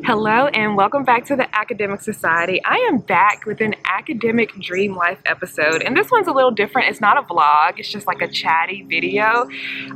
Hello and welcome back to the Academic Society. I am back with an academic dream life episode, and this one's a little different. It's not a vlog, it's just like a chatty video.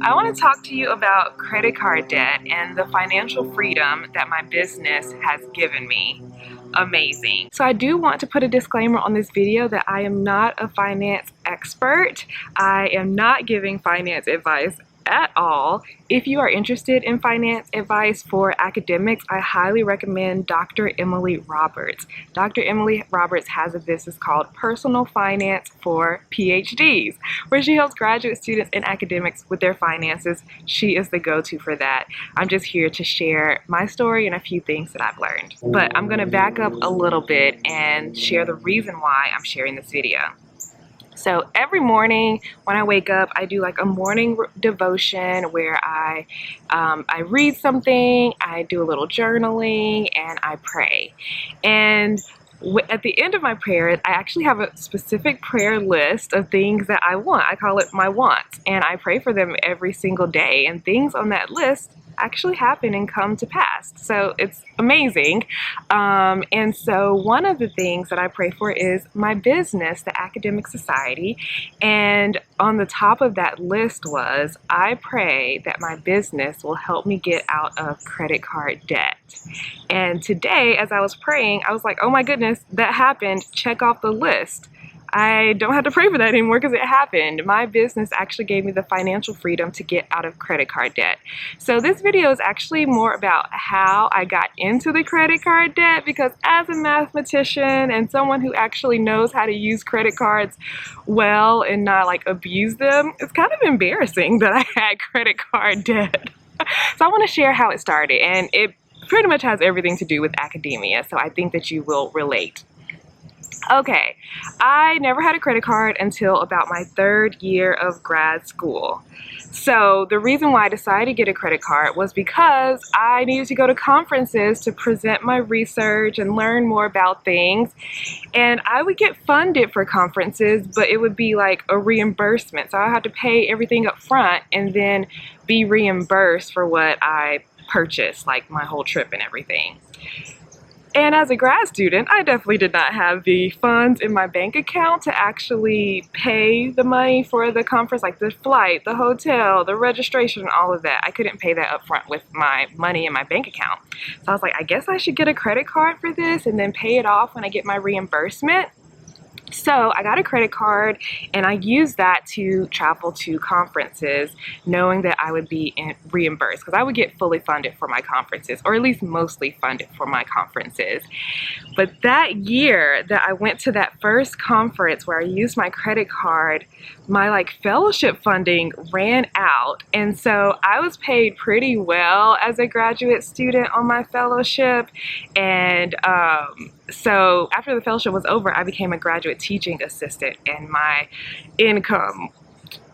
I want to talk to you about credit card debt and the financial freedom that my business has given me. Amazing. So I do want to put a disclaimer on this video that I am not a finance expert. I am not giving finance advice at all. If you are interested in finance advice for academics, I highly recommend Dr. Emily Roberts. Dr. Emily Roberts has a business called Personal Finance for PhDs, where she helps graduate students and academics with their finances. She is the go-to for that. I'm just here to share my story and a few things that I've learned. But I'm going to back up a little bit and share the reason why I'm sharing this video. So every morning when I wake up, I do like a morning devotion where I read something, I do a little journaling, and I pray. And at the end of my prayer, I actually have a specific prayer list of things that I want. I call it my wants, and I pray for them every single day. And things on that list actually happen and come to pass. So it's amazing. And so one of the things that I pray for is my business, the Academic Society. And on the top of that list was, I pray that my business will help me get out of credit card debt. And today, as I was praying, I was like, oh my goodness, that happened. Check off the list. I don't have to pray for that anymore because it happened. My business actually gave me the financial freedom to get out of credit card debt. So this video is actually more about how I got into the credit card debt, because as a mathematician and someone who actually knows how to use credit cards well and not like abuse them, it's kind of embarrassing that I had credit card debt. So I want to share how it started, and it pretty much has everything to do with academia, so I think that you will relate. Okay, I never had a credit card until about my third year of grad school. So the reason why I decided to get a credit card was because I needed to go to conferences to present my research and learn more about things. And I would get funded for conferences, but it would be like a reimbursement. So I had to pay everything up front and then be reimbursed for what I purchased, like my whole trip and everything. And as a grad student, I definitely did not have the funds in my bank account to actually pay the money for the conference, like the flight, the hotel, the registration, all of that. I couldn't pay that up front with my money in my bank account. So I was like, I guess I should get a credit card for this and then pay it off when I get my reimbursement. So I got a credit card and I used that to travel to conferences, knowing that I would be reimbursed, because I would get fully funded for my conferences, or at least mostly funded for my conferences. But that year that I went to that first conference where I used my credit card, my fellowship funding ran out, and so I was paid pretty well as a graduate student on my fellowship. And so after the fellowship was over, I became a graduate teaching assistant, and my income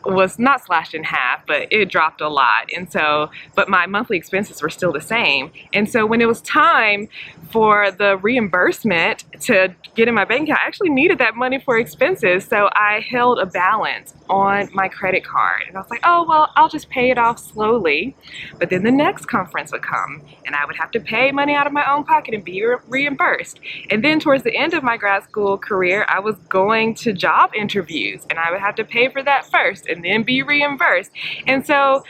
was not slashed in half, but it dropped a lot. And so, but my monthly expenses were still the same. And so when it was time for the reimbursement to get in my bank account, I actually needed that money for expenses. So I held a balance on my credit card, and I was like, oh, well, I'll just pay it off slowly. But then the next conference would come and I would have to pay money out of my own pocket and be reimbursed. And then towards the end of my grad school career, I was going to job interviews and I would have to pay for that first and then be reimbursed. And so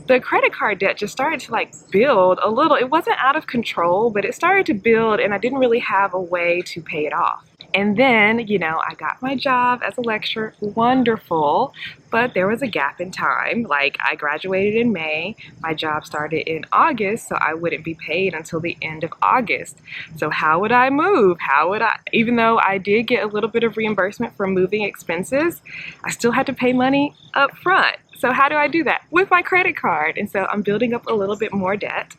the credit card debt just started to build a little. It wasn't out of control, but it started to build, and I didn't really have a way to pay it off. And then, I got my job as a lecturer, wonderful, but there was a gap in time. I graduated in May, my job started in August, so I wouldn't be paid until the end of August. So how would I move? Even though I did get a little bit of reimbursement for moving expenses, I still had to pay money up front. So how do I do that? With my credit card. And so I'm building up a little bit more debt.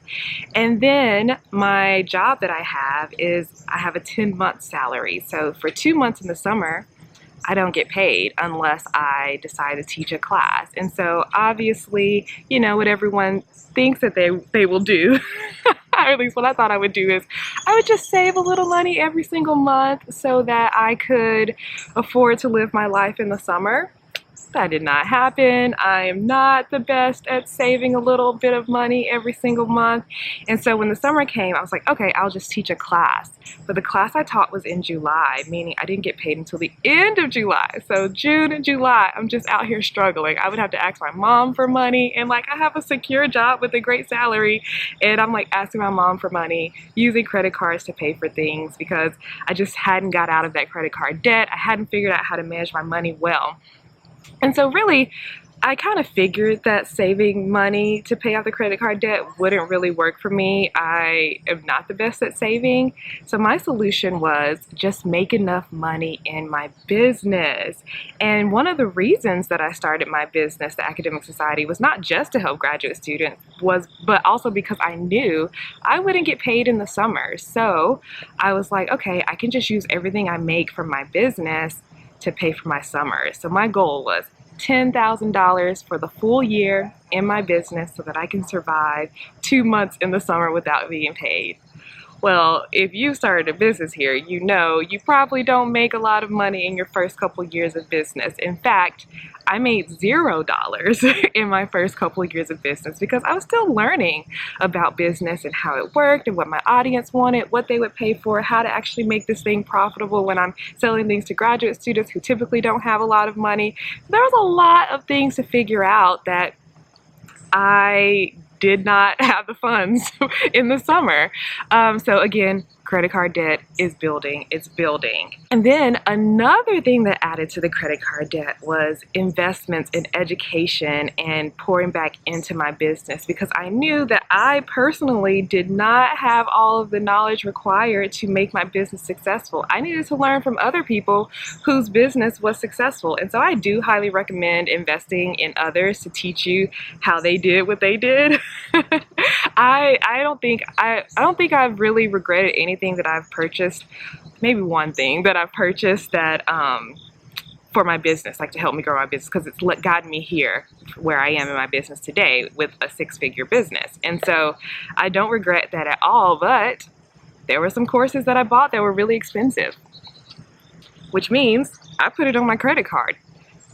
And then my job that I have is I have a 10-month salary. So for 2 months in the summer, I don't get paid unless I decide to teach a class. And so obviously, what everyone thinks that they will do, or at least what I thought I would do, is I would just save a little money every single month so that I could afford to live my life in the summer. That did not happen. I am not the best at saving a little bit of money every single month. And so when the summer came, I was like, okay, I'll just teach a class. But the class I taught was in July, meaning I didn't get paid until the end of July. So June and July, I'm just out here struggling. I would have to ask my mom for money, and like I have a secure job with a great salary, and I'm like asking my mom for money, using credit cards to pay for things because I just hadn't got out of that credit card debt. I hadn't figured out how to manage my money well. And so really, I kind of figured that saving money to pay off the credit card debt wouldn't really work for me. I am not the best at saving. So my solution was just make enough money in my business. And one of the reasons that I started my business, the Academic Society, was not just to help graduate students, but also because I knew I wouldn't get paid in the summer. So I was like, okay, I can just use everything I make from my business to pay for my summer. So my goal was $10,000 for the full year in my business so that I can survive 2 months in the summer without being paid. Well, if you started a business here, you know you probably don't make a lot of money in your first couple years of business. In fact, I made $0 in my first couple of years of business because I was still learning about business and how it worked and what my audience wanted, what they would pay for, how to actually make this thing profitable when I'm selling things to graduate students who typically don't have a lot of money. There was a lot of things to figure out that I did not have the funds in the summer. So again, credit card debt is building, it's building. And then another thing that added to the credit card debt was investments in education and pouring back into my business, because I knew that I personally did not have all of the knowledge required to make my business successful. I needed to learn from other people whose business was successful. And so I do highly recommend investing in others to teach you how they did what they did. I don't think I've really regretted anything that I've purchased. Maybe one thing that I've purchased that for my business, like to help me grow my business, because it's gotten me here where I am in my business today with a 6-figure business. And so I don't regret that at all, but there were some courses that I bought that were really expensive, which means I put it on my credit card,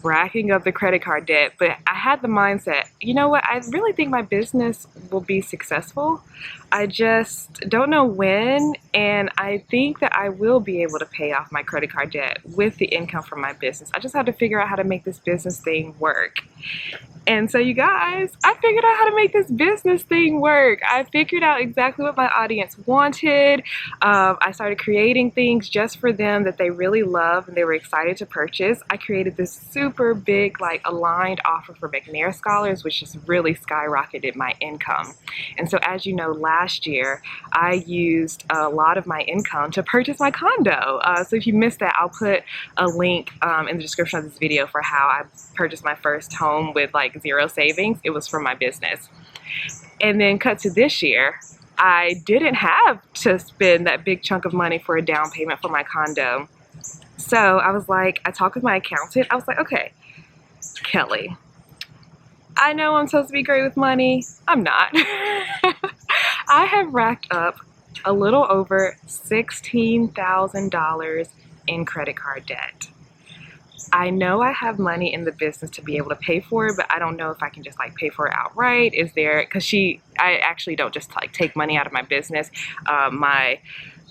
racking up the credit card debt. But I had the mindset, you know what, I really think my business will be successful. I just don't know when, and I think that I will be able to pay off my credit card debt with the income from my business. I just have to figure out how to make this business thing work. And so you guys, I figured out how to make this business thing work. I figured out exactly what my audience wanted. I started creating things just for them that they really love and they were excited to purchase. I created this super big, like, aligned offer for McNair scholars, which just really skyrocketed my income. And so as you know, last year, I used a lot of my income to purchase my condo. So if you missed that, I'll put a link in the description of this video for how I purchased my first home with like 0 savings. It was from my business. And then cut to this year, I didn't have to spend that big chunk of money for a down payment for my condo. So I was like, I talked with my accountant. I was like, okay, Kelly, I know I'm supposed to be great with money. I'm not. I have racked up a little over $16,000 in credit card debt. I know I have money in the business to be able to pay for it, but I don't know if I can just like pay for it outright. Is there, because I actually don't just like take money out of my business. My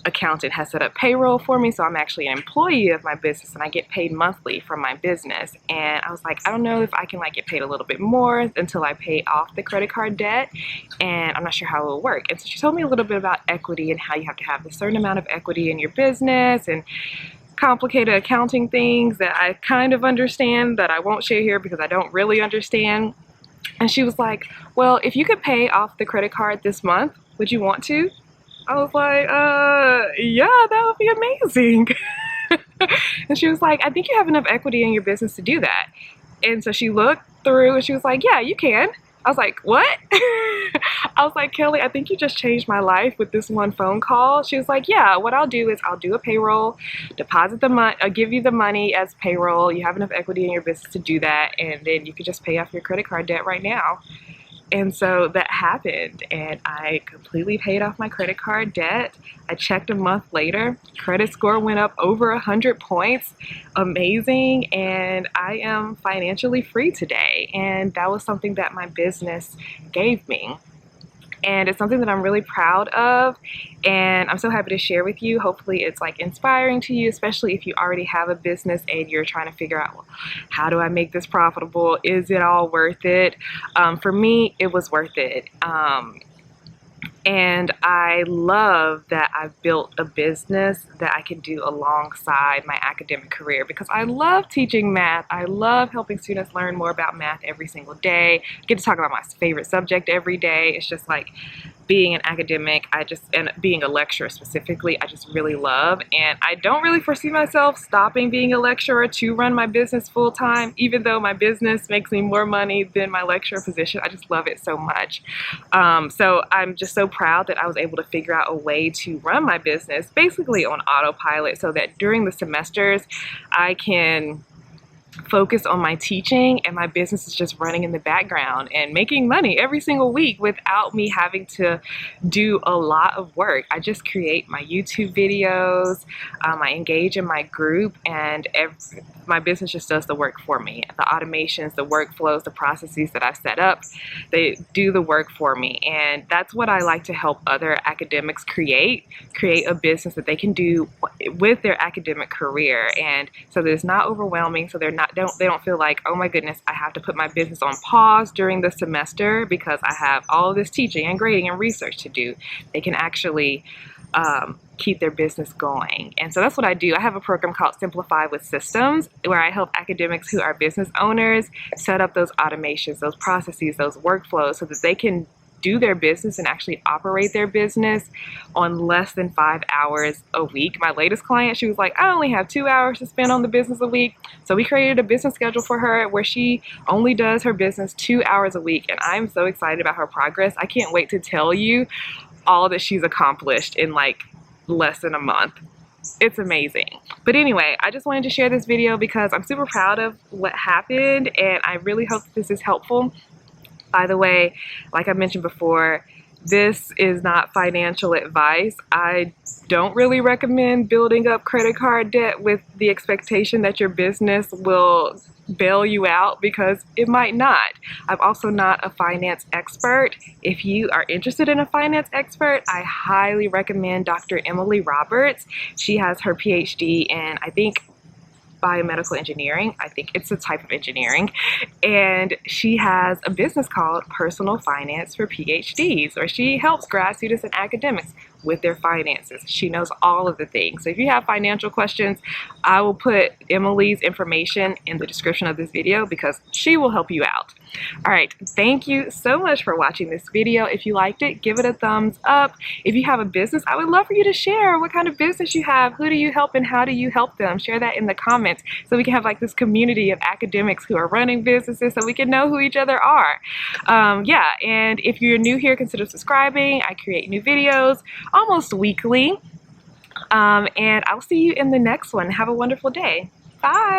accountant has set up payroll for me, so I'm actually an employee of my business and I get paid monthly from my business. And I was like, I don't know if I can like get paid a little bit more until I pay off the credit card debt, and I'm not sure how it will work. And so she told me a little bit about equity and how you have to have a certain amount of equity in your business and complicated accounting things that I kind of understand that I won't share here because I don't really understand. And she was like, well, if you could pay off the credit card this month, would you want to? I was like, yeah, that would be amazing. And she was like, I think you have enough equity in your business to do that. And so she looked through and she was like, yeah, you can. I was like, what? I was like, Kelly, I think you just changed my life with this one phone call. She was like, yeah, what I'll do is I'll do a payroll, deposit the money, I'll give you the money as payroll. You have enough equity in your business to do that, and then you can just pay off your credit card debt right now. And so that happened, and I completely paid off my credit card debt. I checked a month later, credit score went up over 100 points. Amazing. And I am financially free today. And that was something that my business gave me. And it's something that I'm really proud of, and I'm so happy to share with you. Hopefully it's like inspiring to you, especially if you already have a business and you're trying to figure out, well, how do I make this profitable? Is it all worth it? For me, it was worth it. And I love that I've built a business that I can do alongside my academic career, because I love teaching math. I love helping students learn more about math every single day. I get to talk about my favorite subject every day. It's just like being an academic, and being a lecturer specifically, I just really love. And I don't really foresee myself stopping being a lecturer to run my business full time, even though my business makes me more money than my lecturer position. I just love it so much. So I'm just so proud that I was able to figure out a way to run my business basically on autopilot, so that during the semesters I can focus on my teaching and my business is just running in the background and making money every single week without me having to do a lot of work. I just create my YouTube videos, I engage in my group, and my business just does the work for me. The automations, the workflows, the processes that I've set up, they do the work for me. And that's what I like to help other academics create a business that they can do with their academic career. And so that it's not overwhelming, so they don't feel like, oh my goodness, I have to put my business on pause during the semester because I have all of this teaching and grading and research to do. They can actually keep their business going. And so that's what I do. I have a program called Simplify with Systems, where I help academics who are business owners set up those automations, those processes, those workflows, so that they can do their business and actually operate their business on less than 5 hours a week. My latest client, she was like, I only have 2 hours to spend on the business a week. So we created a business schedule for her where she only does her business 2 hours a week. And I'm so excited about her progress. I can't wait to tell you all that she's accomplished in like less than a month. It's amazing. But anyway, I just wanted to share this video because I'm super proud of what happened, and I really hope this is helpful. By the way, like I mentioned before, this is not financial advice. I don't really recommend building up credit card debt with the expectation that your business will bail you out, because it might not. I'm also not a finance expert. If you are interested in a finance expert, I highly recommend Dr. Emily Roberts. She has her PhD in, I think, biomedical engineering. I think it's a type of engineering. And she has a business called Personal Finance for PhDs, where she helps grad students and academics with their finances. She knows all of the things. So if you have financial questions, I will put Emily's information in the description of this video because she will help you out. All right, thank you so much for watching this video. If you liked it, give it a thumbs up. If you have a business, I would love for you to share what kind of business you have, who do you help, and how do you help them. Share that in the comments so we can have like this community of academics who are running businesses, so we can know who each other are. Yeah, and if you're new here, consider subscribing. I create new videos almost weekly. And I'll see you in the next one. Have a wonderful day. Bye.